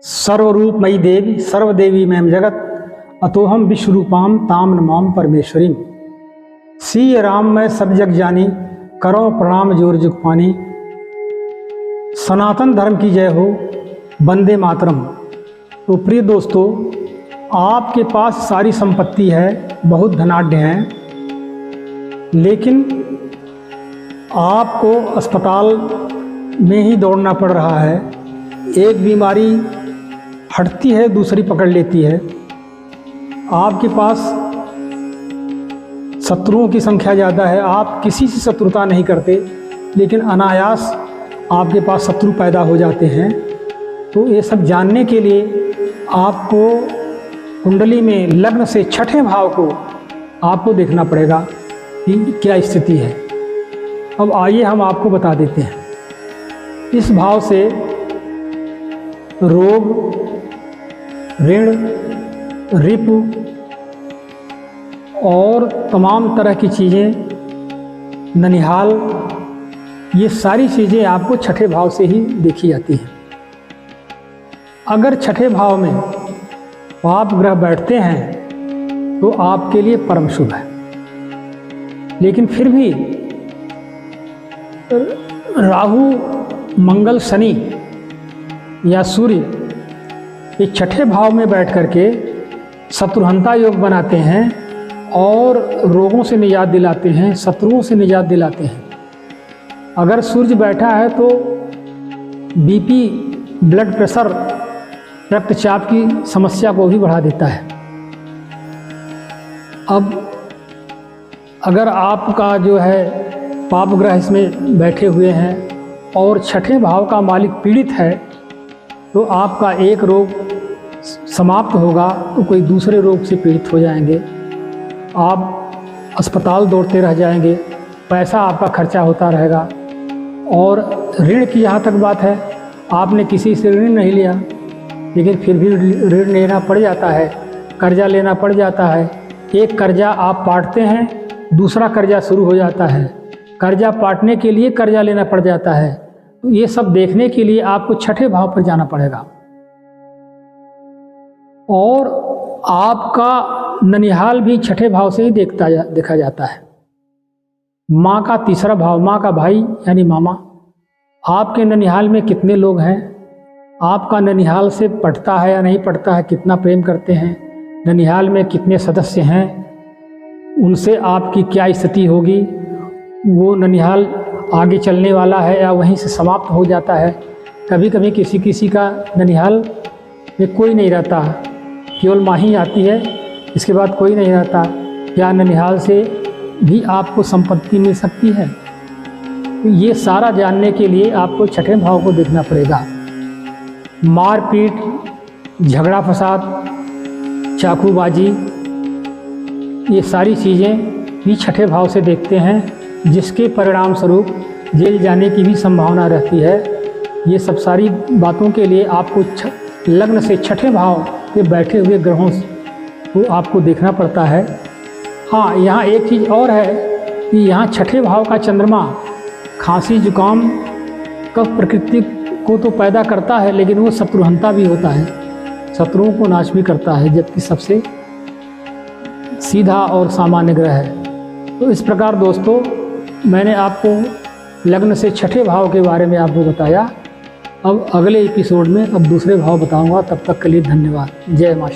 सर्वरूपमयी देवी सर्वदेवी ma'am जगत अतोहम विश्वरूपाम ताम नमाम परमेश्वरीम। सीय राम मैं सब जग जानी, करो प्रणाम जोर जुग पानी। सनातन धर्म की जय हो, वंदे मातरम। तो प्रिय दोस्तों, आपके पास सारी संपत्ति है, बहुत धनाढ्य हैं, लेकिन आपको अस्पताल में ही दौड़ना पड़ रहा है। एक बीमारी हटती है, दूसरी पकड़ लेती है। आपके पास शत्रुओं की संख्या ज़्यादा है, आप किसी से शत्रुता नहीं करते, लेकिन अनायास आपके पास शत्रु पैदा हो जाते हैं। तो ये सब जानने के लिए आपको कुंडली में लग्न से छठे भाव को आपको देखना पड़ेगा कि क्या स्थिति है। अब आइए हम आपको बता देते हैं। इस भाव से रोग, ऋण, रिपु और तमाम तरह की चीज़ें, ननिहाल, ये सारी चीज़ें आपको छठे भाव से ही देखी जाती हैं। अगर छठे भाव में पाप ग्रह बैठते हैं तो आपके लिए परम शुभ है, लेकिन फिर भी राहु, मंगल, शनि या सूर्य ये छठे भाव में बैठ करके शत्रुहंता योग बनाते हैं और रोगों से निजात दिलाते हैं, शत्रुओं से निजात दिलाते हैं। अगर सूर्य बैठा है तो बीपी, ब्लड प्रेशर, रक्तचाप की समस्या को भी बढ़ा देता है। अब अगर आपका जो है पाप ग्रह इसमें बैठे हुए हैं और छठे भाव का मालिक पीड़ित है, तो आपका एक रोग समाप्त होगा तो कोई दूसरे रोग से पीड़ित हो जाएंगे। आप अस्पताल दौड़ते रह जाएंगे, पैसा आपका खर्चा होता रहेगा। और ऋण की यहाँ तक बात है, आपने किसी से ऋण नहीं लिया, लेकिन फिर भी ऋण लेना पड़ जाता है, कर्जा लेना पड़ जाता है। एक कर्जा आप पाटते हैं, दूसरा कर्जा शुरू हो जाता है, कर्जा पाटने के लिए कर्जा लेना पड़ जाता है। तो ये सब देखने के लिए आपको छठे भाव पर जाना पड़ेगा। और आपका ननिहाल भी छठे भाव से ही देखा जाता है। माँ का तीसरा भाव, माँ का भाई यानी मामा। आपके ननिहाल में कितने लोग हैं, आपका ननिहाल से पटता है या नहीं पटता है, कितना प्रेम करते हैं, ननिहाल में कितने सदस्य हैं, उनसे आपकी क्या स्थिति होगी, वो ननिहाल आगे चलने वाला है या वहीं से समाप्त हो जाता है। कभी कभी किसी का ननिहाल में कोई नहीं रहता, केवल माँ ही आती है, इसके बाद कोई नहीं रहता। क्या ननिहाल से भी आपको संपत्ति मिल सकती है? तो ये सारा जानने के लिए आपको छठे भाव को देखना पड़ेगा। मारपीट, झगड़ा फसाद, चाकूबाजी, ये सारी चीज़ें भी छठे भाव से देखते हैं, जिसके परिणाम स्वरूप जेल जाने की भी संभावना रहती है। ये सब सारी बातों के लिए आपको लग्न से छठे भाव के बैठे हुए ग्रहों को आपको देखना पड़ता है। हाँ, यहाँ एक चीज़ और है कि यहाँ छठे भाव का चंद्रमा खांसी जुकाम का प्रकृति को तो पैदा करता है, लेकिन वो शत्रुहंता भी होता है, शत्रुओं को नाश भी करता है, जबकि सबसे सीधा और सामान्य ग्रह है। तो इस प्रकार दोस्तों, मैंने आपको लग्न से छठे भाव के बारे में आपको बताया। अब अगले एपिसोड में अब दूसरे भाव बताऊंगा। तब तक के लिए धन्यवाद। जय माता।